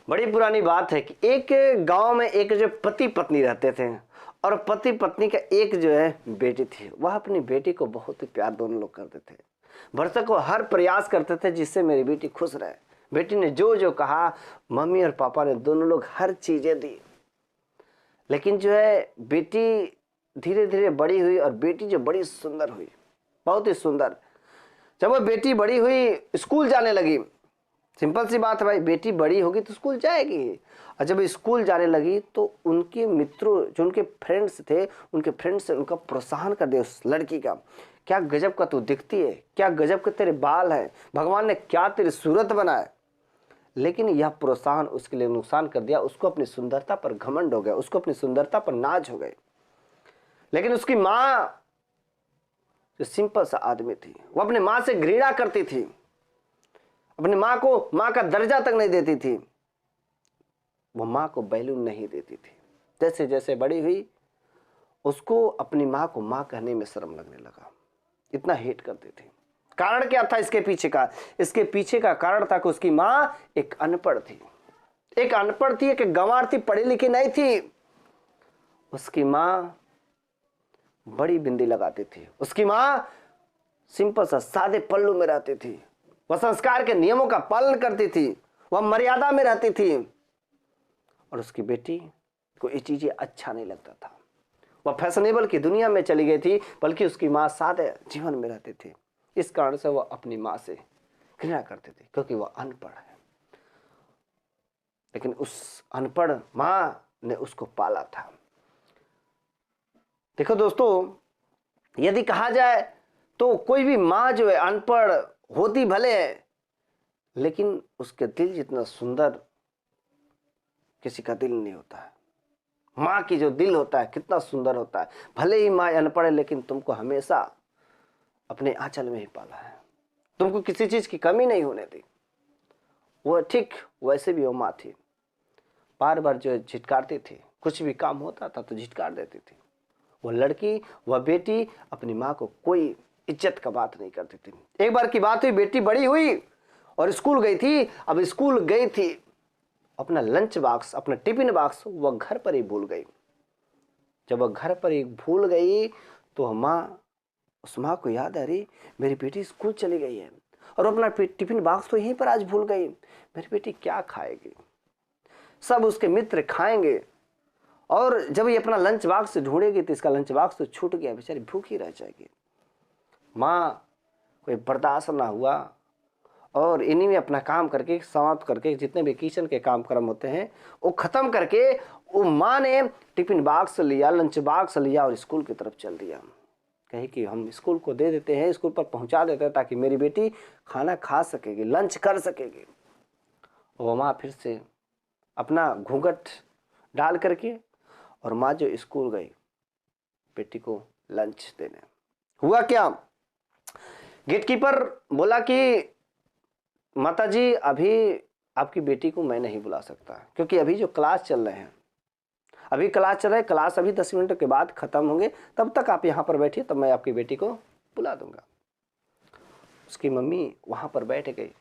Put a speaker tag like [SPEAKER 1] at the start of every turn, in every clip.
[SPEAKER 1] बड़ी पुरानी बात है कि एक गांव में एक जो पति पत्नी रहते थे और पति पत्नी का एक जो है बेटी थी। वह अपनी बेटी को बहुत ही प्यार दोनों लोग करते थे। भरसक को हर प्रयास करते थे जिससे मेरी बेटी खुश रहे। बेटी ने जो जो कहा मम्मी और पापा ने दोनों लोग हर चीजें दी। लेकिन जो है बेटी धीरे धीरे बड़ी हुई और बेटी जो बड़ी सुंदर हुई, बहुत ही सुंदर। जब वह बेटी बड़ी हुई, स्कूल जाने लगी। सिंपल सी बात है भाई, बेटी बड़ी होगी तो स्कूल जाएगी। और जब स्कूल जाने लगी तो उनके मित्रों, जो उनके फ्रेंड्स थे, उनके फ्रेंड्स से उनका प्रोत्साहन कर दिया उस लड़की का। क्या गजब का तू दिखती है, क्या गजब के तेरे बाल हैं, भगवान ने क्या तेरी सूरत बनाए। लेकिन यह प्रोत्साहन उसके लिए नुकसान कर दिया। उसको अपनी सुंदरता पर घमंड हो गया, उसको अपनी सुंदरता पर नाज हो गए। लेकिन उसकी माँ जो सिंपल सा आदमी थी, वो अपनी माँ से घृणा करती थी। अपनी माँ को माँ का दर्जा तक नहीं देती थी। वो माँ को वैल्यू नहीं देती थी। जैसे जैसे बड़ी हुई उसको अपनी माँ को माँ कहने में शर्म लगने लगा। इतना हेट करती थी। कारण क्या था इसके पीछे का? इसके पीछे का कारण था कि उसकी माँ एक अनपढ़ थी। एक अनपढ़ थी, एक गंवार थी, पढ़ी लिखी नहीं थी। उसकी माँ बड़ी बिंदी लगाती थी। उसकी माँ सिंपल सा सादे पल्लू में रहती थी। वह संस्कार के नियमों का पालन करती थी। वह मर्यादा में रहती थी। और उसकी बेटी को ये चीजें अच्छा नहीं लगता था। वह फैशनेबल की दुनिया में चली गई थी, बल्कि उसकी माँ सादे जीवन में रहती थी। इस कारण से वह अपनी माँ से घृणा करती थी, क्योंकि वह अनपढ़ है। लेकिन उस अनपढ़ माँ ने उसको पाला था। देखो दोस्तों, यदि कहा जाए तो कोई भी माँ जो है अनपढ़ होती भले है, लेकिन उसके दिल जितना सुंदर किसी का दिल नहीं होता है। माँ की जो दिल होता है कितना सुंदर होता है। भले ही माँ अनपढ़ है, लेकिन तुमको हमेशा अपने आंचल में ही पाला है। तुमको किसी चीज की कमी नहीं होने दी। वो ठीक वैसे भी वो माँ थी। बार बार जो झिटकारती थी, कुछ भी काम होता था तो झिटकार देती थी। वो लड़की, वह बेटी अपनी माँ को कोई इज्जत का बात नहीं करती थी। एक बार की बात हुई, बेटी बड़ी हुई और स्कूल गई थी। अब स्कूल गई थी, अपना लंच बॉक्स, अपना टिफिन बॉक्स वह घर पर ही भूल गई। जब वह घर पर ही भूल गई तो माँ, उस माँ को याद आ रही मेरी बेटी स्कूल चली गई है और अपना टिफिन बॉक्स तो यहीं पर आज भूल गई। मेरी बेटी क्या खाएगी? सब उसके मित्र खाएंगे और जब ये अपना लंच बॉक्स ढूंढेगी तो इसका लंच बॉक्स तो छूट गया, बेचारी भूखी रह जाएगी। माँ कोई बर्दाश्त ना हुआ और इन्हीं में अपना काम करके समाप्त करके, जितने भी किचन के काम कर्म होते हैं वो खत्म करके, वो माँ ने टिफिन बॉक्स लिया, लंच बॉक्स लिया और स्कूल की तरफ चल दिया। कहे कि हम स्कूल को दे देते हैं, स्कूल पर पहुंचा देते हैं, ताकि मेरी बेटी खाना खा सकेगी, लंच कर सकेगी। वो माँ फिर से अपना घूंघट डाल करके और माँ जो स्कूल गई बेटी को लंच देने। हुआ क्या, गेटकीपर बोला कि माताजी अभी आपकी बेटी को मैं नहीं बुला सकता, क्योंकि अभी जो क्लास चल रहे हैं, अभी क्लास चल रहे हैं, क्लास अभी 10 मिनट के बाद खत्म होंगे, तब तक आप यहाँ पर बैठिए, तब मैं आपकी बेटी को बुला दूंगा। उसकी मम्मी वहां पर बैठ गई।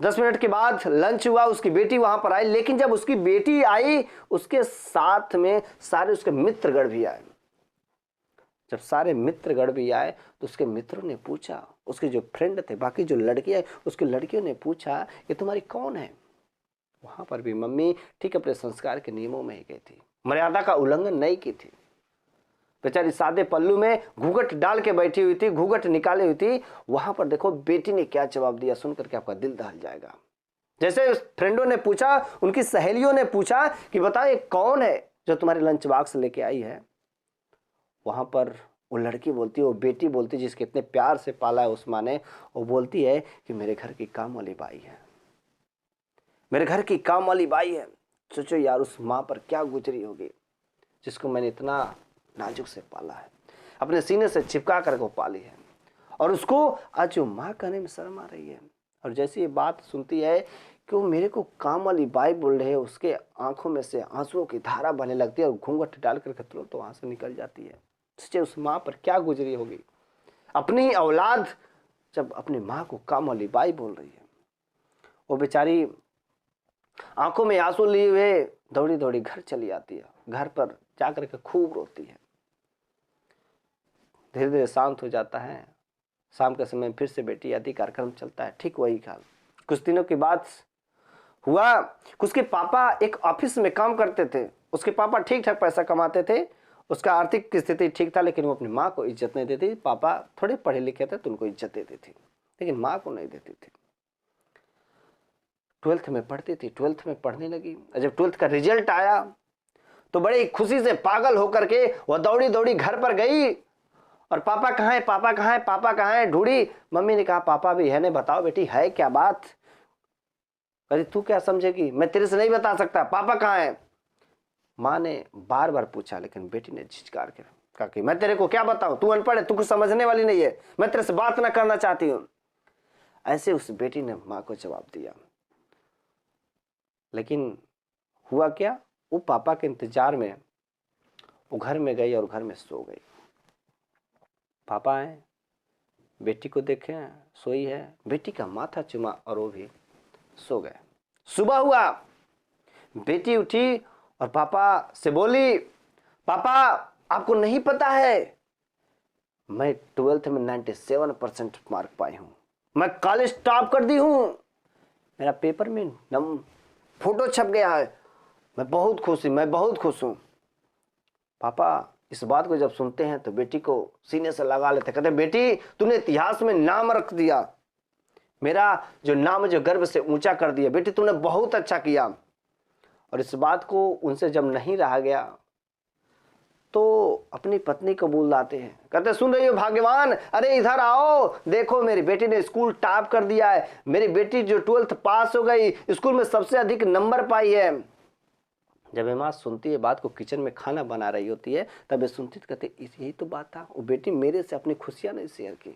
[SPEAKER 1] 10 मिनट के बाद लंच हुआ, उसकी बेटी वहां पर आई। लेकिन जब उसकी बेटी आई, उसके साथ में सारे उसके मित्रगण भी आए। जब सारे मित्रगण भी आए तो उसके मित्रों ने पूछा, उसके जो फ्रेंड थे, बाकी जो लड़कियां, उसकी लड़कियों ने पूछा ये तुम्हारी कौन है? वहां पर भी मम्मी ठीक अपने संस्कार के नियमों में ही गई थी, मर्यादा का उल्लंघन नहीं की थी। बेचारी सादे पल्लू में घूंघट डाल के बैठी हुई थी, घूंघट निकाली हुई थी। वहां पर देखो बेटी ने क्या जवाब दिया, सुनकर के आपका दिल दहल जाएगा। जैसे फ्रेंडों ने पूछा, उनकी सहेलियों ने पूछा कि बताओ ये कौन है जो तुम्हारे लंच बॉक्स लेके आई है? वहां पर वो लड़की बोलती है, वो बेटी बोलती है, जिसके इतने प्यार से पाला है उस माँ ने, वो बोलती है कि मेरे घर की काम वाली बाई है, मेरे घर की काम वाली बाई है। सोचो यार, उस माँ पर क्या गुजरी होगी जिसको मैंने इतना नाजुक से पाला है, अपने सीने से चिपका कर वो पाली है, और उसको आज जो माँ कहने में शर्म आ रही है। और जैसे ये बात सुनती है कि वो मेरे को काम वाली बाई बोल रहे हैं, उसके आंखों में से आंसुओं की धारा बहने लगती है और घूंघट डाल कर तुरंत तो वहां से निकल जाती है। सोचिए उस माँ पर क्या गुजरी होगी। अपनी औलाद जब अपनी माँ को काम वाली बाई बोल रही है, वो बेचारी आंखों में आंसू लिए हुए दौड़ी दौड़ी घर चली आती है। घर पर जाकर के खूब रोती है। धीरे धीरे शांत हो जाता है। शाम के समय फिर से बेटी आदि कार्यक्रम चलता है, ठीक वही हाल। कुछ दिनों के बाद हुआ, उसके पापा एक ऑफिस में काम करते थे। उसके पापा ठीक ठाक पैसा कमाते थे, उसका आर्थिक स्थिति ठीक था, लेकिन वो अपनी माँ को इज्जत नहीं देती। पापा थोड़े पढ़े लिखे थे तो उनको इज्जत देती थी, लेकिन माँ को नहीं देती थी। 12th में पढ़ती थी, 12th में पढ़ने लगी। जब 12th का रिजल्ट आया तो बड़ी खुशी से पागल होकर के वह दौड़ी दौड़ी घर पर गई और पापा कहाँ है, पापा कहाँ है, पापा कहाँ है ढूंढी। मम्मी ने कहा पापा भी है। ने बताओ बेटी है क्या बात। अरे तू क्या समझेगी, मैं तेरे से नहीं बता सकता, पापा कहाँ है। माँ ने बार बार पूछा, लेकिन बेटी ने झिझकार के कहा कि मैं तेरे को क्या बताऊं, तू अनपढ़ है, तू कुछ समझने वाली नहीं है, मैं तेरे से बात ना करना चाहती हूं। ऐसे उस बेटी ने माँ को जवाब दिया। लेकिन हुआ क्या, वो पापा के इंतजार में वो घर में गई और घर में सो गई। पापा आए, बेटी को देखे सोई है, बेटी का माथा चुमा और वो भी सो गए। सुबह हुआ, बेटी उठी और पापा से बोली, पापा आपको नहीं पता है मैं 12th में 97% मार्क पाई हूं, मैं कॉलेज टॉप कर दी हूं, मेरा पेपर में फोटो छप गया है, मैं बहुत खुश हूं, मैं बहुत खुश हूं। पापा इस बात को जब सुनते हैं तो बेटी को सीने से लगा लेते, कहते बेटी तूने इतिहास में नाम रख दिया, मेरा जो नाम जो गर्व से ऊंचा कर दिया, बेटी तूने बहुत अच्छा किया। और इस बात को उनसे जब नहीं रहा गया तो अपनी पत्नी को बुलाते हैं, कहते सुन रही हो भाग्यवान, अरे इधर आओ, देखो मेरी बेटी ने स्कूल टॉप कर दिया है, मेरी बेटी जो 12th पास हो गई, स्कूल में सबसे अधिक नंबर पाई है। जब ये माँ सुनती है बात को, किचन में खाना बना रही होती है, तब ये सुनती कहते यही तो बात था, वो बेटी मेरे से अपनी खुशियां नहीं शेयर की।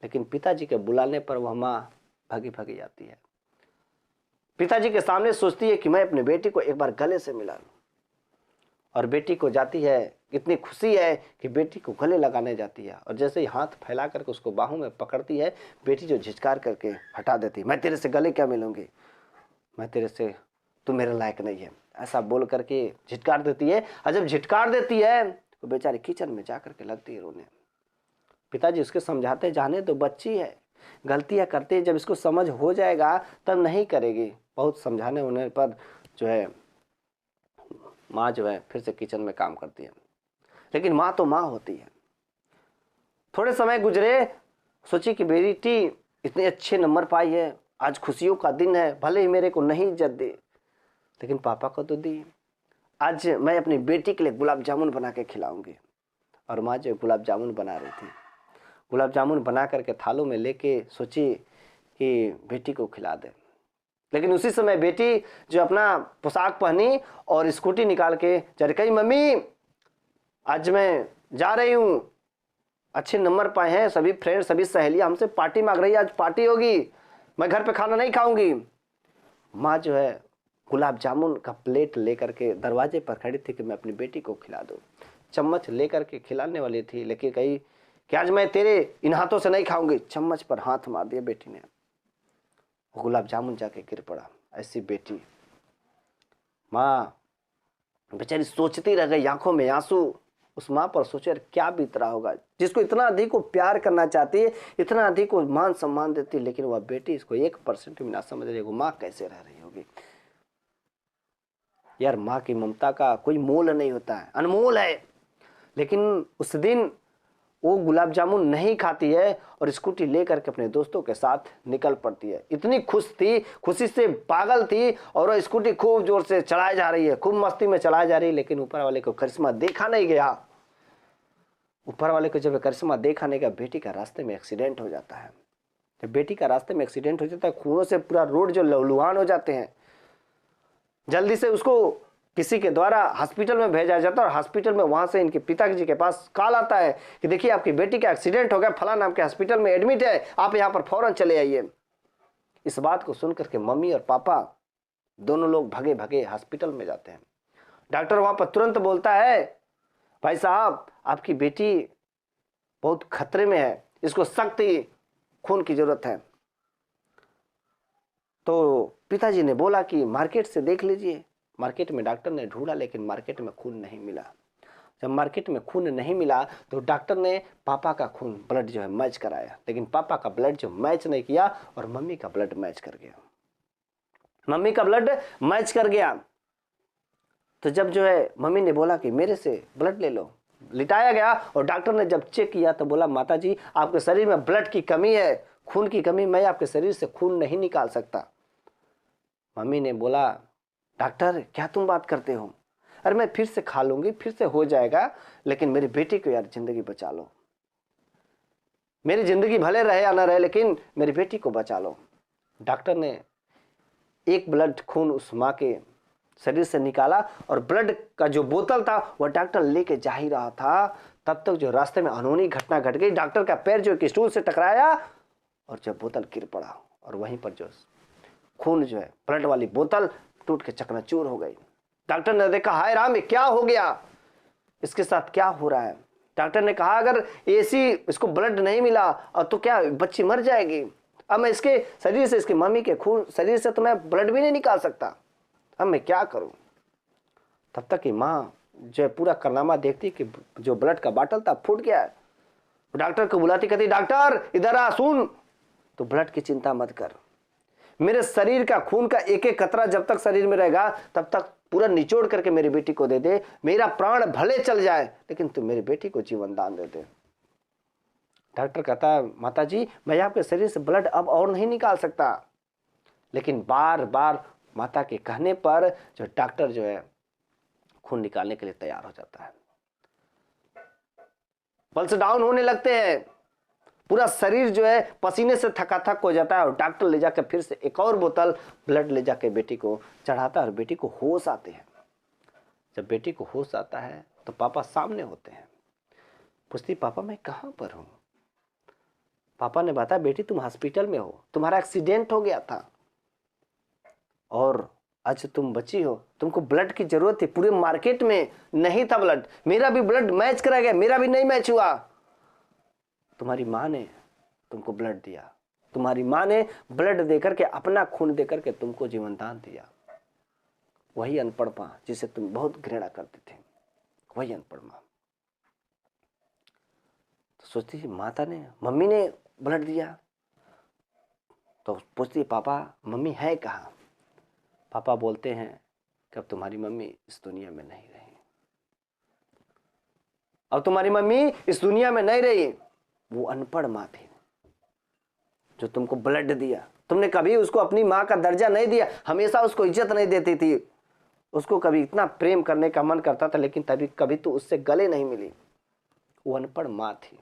[SPEAKER 1] लेकिन पिताजी के बुलाने पर वह माँ भागी भागी जाती है। पिताजी के सामने सोचती है कि मैं अपनी बेटी को एक बार गले से मिला लूं, और बेटी को जाती है, इतनी खुशी है कि बेटी को गले लगाने जाती है, और जैसे ही हाथ फैला करके उसको बाहों में पकड़ती है, बेटी जो झिझकार करके हटा देती, मैं तेरे से गले क्या मिलूंगी, मैं तेरे से, तू मेरे लायक नहीं है, ऐसा बोल करके झिटकार देती है। और जब झिटकार देती है तो बेचारी किचन में जा करके लगती है रोने। पिताजी उसके समझाते, जाने तो बच्ची है, गलतियां करते हैं, जब इसको समझ हो जाएगा तब नहीं करेगी। बहुत समझाने होने पर जो है माँ जो है फिर से किचन में काम करती है, लेकिन माँ तो माँ होती है। थोड़े समय गुजरे, सोची कि बेटी इतने अच्छे नंबर पाई है, आज खुशियों का दिन है, भले ही मेरे को नहीं इज्जत दे, लेकिन पापा को तो दी। आज मैं अपनी बेटी के लिए गुलाब जामुन बना के खिलाऊंगी। और माँ जो गुलाब जामुन बना रही थी, गुलाब जामुन बना करके थालों में लेके सोची कि बेटी को खिला दे। लेकिन उसी समय बेटी जो अपना पोशाक पहनी और स्कूटी निकाल के चल गई, मम्मी आज मैं जा रही हूँ, अच्छे नंबर पाए हैं, सभी फ्रेंड सभी सहेलियां हमसे पार्टी मांग रही है, आज पार्टी होगी, मैं घर पे खाना नहीं खाऊंगी। माँ जो है गुलाब जामुन का प्लेट लेकर के दरवाजे पर खड़ी थी कि मैं अपनी बेटी को खिला दूं। चम्मच लेकर के खिलाने वाली थी, लेकिन कही कि आज मैं तेरे इन हाथों से नहीं खाऊंगी, चम्मच पर हाथ मार दिया बेटी ने, गुलाब जामुन जाके गिर पड़ा। ऐसी बेटी, माँ बेचारी सोचती रह गई, आंखों में आंसू। उस माँ पर सोचे क्या बीत रहा होगा, जिसको इतना अधिक को प्यार करना चाहती है, इतना अधिक को मान सम्मान देती है, लेकिन वह बेटी इसको 1% भी ना समझ रही, वो माँ कैसे रह रही होगी। यार माँ की ममता का कोई मोल नहीं होता है, अनमोल है। लेकिन उस दिन वो गुलाब जामुन नहीं खाती है और स्कूटी लेकर के अपने दोस्तों के साथ निकल पड़ती है। इतनी खुश थी, खुशी से पागल थी, और वो स्कूटी खूब जोर से चलाई जा रही है, खूब मस्ती में चलाई जा रही है। लेकिन ऊपर वाले को करिश्मा देखा नहीं गया। ऊपर वाले को जब करिश्मा देखा नहीं गया, बेटी का रास्ते में एक्सीडेंट हो जाता है। जब बेटी का रास्ते में एक्सीडेंट हो जाता है, खूनों से पूरा रोड जो लहलुहान हो जाते हैं। जल्दी से उसको किसी के द्वारा हॉस्पिटल में भेजा जाता है, और हॉस्पिटल में वहां से इनके पिताजी के पास कॉल आता है कि देखिए आपकी बेटी का एक्सीडेंट हो गया, फला नाम के हॉस्पिटल में एडमिट है, आप यहाँ पर फौरन चले आइए। इस बात को सुनकर के मम्मी और पापा दोनों लोग भगे भगे हॉस्पिटल में जाते हैं। डॉक्टर वहां पर तुरंत बोलता है, भाई साहब आपकी बेटी बहुत खतरे में है, इसको सख्त खून की जरूरत है। तो पिताजी ने बोला कि मार्केट से देख लीजिए। मार्केट में डॉक्टर ने ढूंढा, लेकिन मार्केट में खून नहीं मिला। जब मार्केट में खून नहीं मिला तो डॉक्टर ने पापा का खून ब्लड जो है मैच कराया, लेकिन पापा का ब्लड जो मैच नहीं किया और मम्मी का ब्लड मैच कर गया। मम्मी का ब्लड मैच कर गया। तो जब जो है मम्मी ने बोला कि मेरे से ब्लड ले लो, लिटाया गया और डॉक्टर ने जब चेक किया तो बोला माता जी आपके शरीर में ब्लड की कमी है, खून की कमी, मैं आपके शरीर से खून नहीं निकाल सकता। मम्मी ने बोला डॉक्टर क्या तुम बात करते हो, अरे मैं फिर से खा लूंगी, फिर से हो जाएगा, लेकिन मेरी बेटी को यार जिंदगी बचा लो। मेरी जिंदगी भले रहे या ना रहे, लेकिन मेरी बेटी को बचा लो। डॉक्टर ने एक ब्लड खून उस माँ के शरीर से निकाला और ब्लड का जो बोतल था वह डॉक्टर लेके जा ही रहा था, तब तक जो रास्ते में अनहोनी घटना घट गई। डॉक्टर का पैर जो एक स्टूल से टकराया और जब बोतल गिर पड़ा और वहीं पर जो खून जो है ब्लड वाली बोतल टूट के चकनाचूर हो गई। डॉक्टर ने देखा हाय राम ये क्या हो गया, इसके साथ क्या हो रहा है। डॉक्टर ने कहा अगर ऐसी इसको ब्लड नहीं मिला और तो क्या बच्ची मर जाएगी। अब मैं इसके शरीर से, इसकी मम्मी के खून शरीर से तो मैं ब्लड भी नहीं निकाल सकता, अब मैं क्या करूं। तब तक कि माँ जो है पूरा कारनामा देखती कि जो ब्लड का बाटल था फूट गया है। डॉक्टर को बुलाती, कहती डॉक्टर इधर आ, सुन, तो ब्लड की चिंता मत कर, मेरे शरीर का खून का एक एक कतरा जब तक शरीर में रहेगा तब तक पूरा निचोड़ करके मेरी बेटी को दे दे। मेरा प्राण भले चल जाए लेकिन तू मेरी बेटी को जीवन दान दे दे। डॉक्टर कहता है माता जी मैं आपके शरीर से ब्लड अब और नहीं निकाल सकता, लेकिन बार बार माता के कहने पर जो डॉक्टर जो है खून निकालने के लिए तैयार हो जाता है। पल्स डाउन होने लगते हैं, पूरा शरीर जो है पसीने से थकाथक हो जाता है और डॉक्टर ले जाकर फिर से एक और बोतल ब्लड ले जाकर बेटी को चढ़ाता है और बेटी को होश आते हैं। जब बेटी को होश आता है तो पापा सामने होते हैं। पूछती पापा मैं कहाँ पर हूँ। पापा ने बताया बेटी तुम हॉस्पिटल में हो, तुम्हारा एक्सीडेंट हो गया था और आज तुम बची हो, तुमको ब्लड की जरूरत थी, पूरे मार्केट में नहीं था ब्लड, मेरा भी ब्लड मैच करा गया, मेरा भी नहीं मैच हुआ, तुम्हारी माँ ने तुमको ब्लड दिया, तुम्हारी माँ ने ब्लड देकर के अपना खून देकर के तुमको जीवन दान दिया। वही अनपढ़ माँ जिसे तुम बहुत घृणा करते थे, वही अनपढ़ माँ। तो सोचती थी माता ने, मम्मी ने ब्लड दिया, तो पूछती पापा मम्मी है कहाँ। पापा बोलते हैं कि अब तुम्हारी मम्मी इस दुनिया में नहीं रही, अब तुम्हारी मम्मी इस दुनिया में नहीं रही। वो अनपढ़ माँ थी जो तुमको ब्लड दिया, तुमने कभी उसको अपनी माँ का दर्जा नहीं दिया, हमेशा उसको इज्जत नहीं देती थी, उसको कभी इतना प्रेम करने का मन करता था लेकिन तभी कभी तो उससे गले नहीं मिली। वो अनपढ़ माँ थी,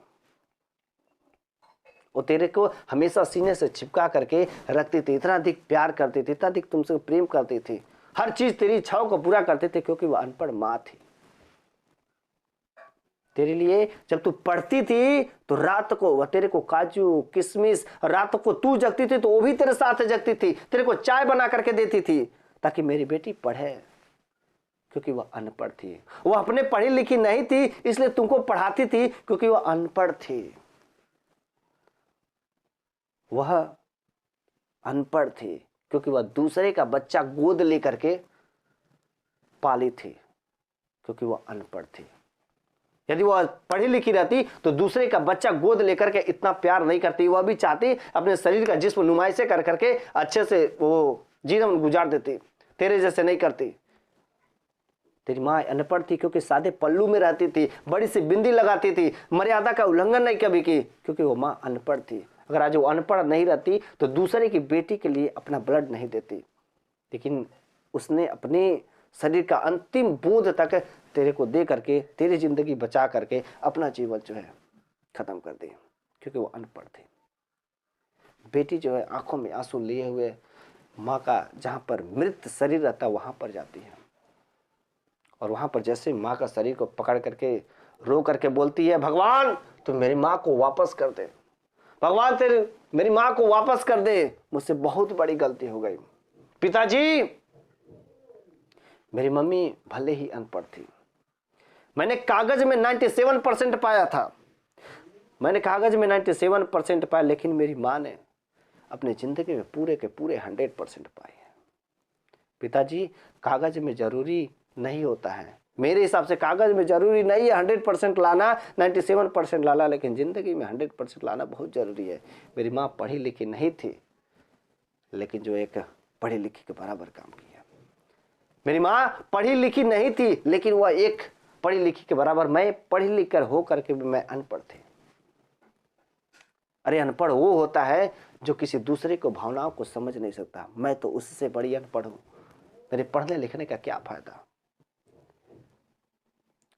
[SPEAKER 1] वो तेरे को हमेशा सीने से चिपका करके रखती थी, इतना अधिक प्यार करती थी, इतना अधिक तुमसे प्रेम करती थी, हर चीज तेरी इच्छाओं को पूरा करते थे, क्योंकि वो अनपढ़ माँ थी। तेरे लिए जब तू पढ़ती थी तो रात को वह तेरे को काजू किशमिश, रात को तू जगती थी तो वो भी तेरे साथ जगती थी, तेरे को चाय बना करके देती थी ताकि मेरी बेटी पढ़े, क्योंकि वह अनपढ़ थी। वह अपने पढ़ी लिखी नहीं थी इसलिए तुमको पढ़ाती थी, क्योंकि वह अनपढ़ थी। वह अनपढ़ थी क्योंकि वह दूसरे का बच्चा गोद लेकर के पाली थी, क्योंकि वह अनपढ़ थी। यदि वह पढ़ी लिखी रहती तो दूसरे का बच्चा गोद लेकर के इतना प्यार नहीं करती, वह भी चाहती अपने शरीर का जिस्म नुमाइशें कर करके अच्छे से वो जीवन गुजार देती, तेरे जैसे नहीं करती। तेरी माँ अनपढ़ थी क्योंकि सादे पल्लू में रहती थी, बड़ी सी बिंदी लगाती थी, मर्यादा का उल्लंघन नहीं कभी की, क्योंकि वो माँ अनपढ़ थी। अगर आज वो अनपढ़ नहीं रहती तो दूसरे की बेटी के लिए अपना ब्लड नहीं देती, लेकिन उसने अपने शरीर का अंतिम बूंद तक तेरे को दे करके तेरी जिंदगी बचा करके अपना जीवन जो है खत्म कर दी, क्योंकि वो अनपढ़ थी। बेटी जो है आंखों में आंसू लिए हुए माँ का जहाँ पर मृत शरीर रहता वहां पर जाती है, और वहां पर जैसे माँ का शरीर को पकड़ करके रो करके बोलती है भगवान तुम मेरी माँ को वापस कर दे, भगवान तेरे मेरी माँ को वापस कर दे, मुझसे बहुत बड़ी गलती हो गई। पिताजी मेरी मम्मी भले ही अनपढ़ थी, मैंने कागज में 97% पाया था, मैंने कागज में 97% पाया, लेकिन मेरी माँ ने अपनी ज़िंदगी में पूरे के पूरे 100% पाए हैं। पिताजी, कागज़ में ज़रूरी नहीं होता है, मेरे हिसाब से कागज़ में ज़रूरी नहीं है 100% लाना, 97% लाना, लेकिन ज़िंदगी में 100% लाना बहुत ज़रूरी है। मेरी माँ पढ़ी लिखी नहीं थी, लेकिन जो एक पढ़ी लिखी के बराबर काम किया। मेरी माँ पढ़ी लिखी नहीं थी, लेकिन वह एक पढ़ी लिखी के बराबर, मैं पढ़ी लिख कर हो करके भी मैं अनपढ़ थे। अरे अनपढ़ वो होता है जो किसी दूसरे को भावनाओं को समझ नहीं सकता। मैं तो उससे बड़ी अनपढ़ हूं, मेरे पढ़ने लिखने का क्या फायदा।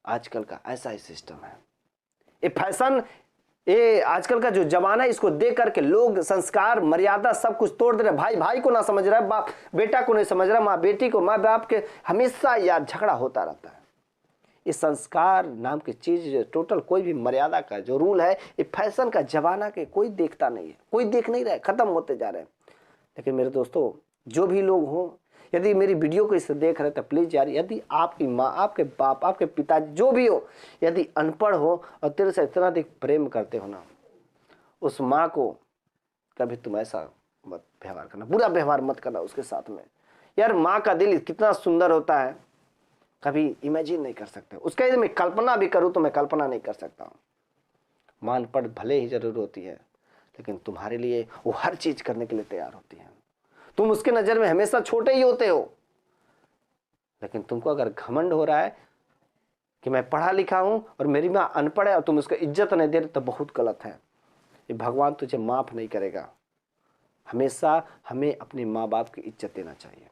[SPEAKER 1] आजकल का ऐसा ही सिस्टम है। ये फैशन, ये आजकल का जो जमाना है, इसको देख करके लोग संस्कार मर्यादा सब कुछ तोड़ दे रहे। भाई भाई को ना समझ रहा है, बाप बेटा को नहीं समझ रहा, माँ बेटी को, माँ बाप के, हमेशा यार झगड़ा होता रहता है। ये संस्कार नाम की चीज, टोटल कोई भी मर्यादा का जो रूल है, ये फैशन का जमाना के कोई देखता नहीं है, कोई देख नहीं रहा है, खत्म होते जा रहे हैं। लेकिन मेरे दोस्तों, जो भी लोग हों, यदि मेरी वीडियो को इससे देख रहे तो प्लीज यार, यदि आपकी माँ, आपके बाप, आपके पिता जो भी हो, यदि अनपढ़ हो और तेरे से इतना अधिक प्रेम करते हो ना, उस माँ को कभी तुम ऐसा मत व्यवहार करना, बुरा व्यवहार मत करना उसके साथ में। यार माँ का दिल कितना सुंदर होता है, कभी इमेजिन नहीं कर सकते। उसका यदि मैं कल्पना भी करूं तो मैं कल्पना नहीं कर सकता हूं। माँ अनपढ़ भले ही जरूर होती है, लेकिन तुम्हारे लिए वो हर चीज करने के लिए तैयार होती है। तुम उसके नजर में हमेशा छोटे ही होते हो, लेकिन तुमको अगर घमंड हो रहा है कि मैं पढ़ा लिखा हूं और मेरी माँ अनपढ़ है और तुम उसको इज्जत नहीं दे रहे, तो बहुत गलत है। ये भगवान तुझे माफ नहीं करेगा। हमेशा हमें अपने माँ बाप की इज्जत देना चाहिए।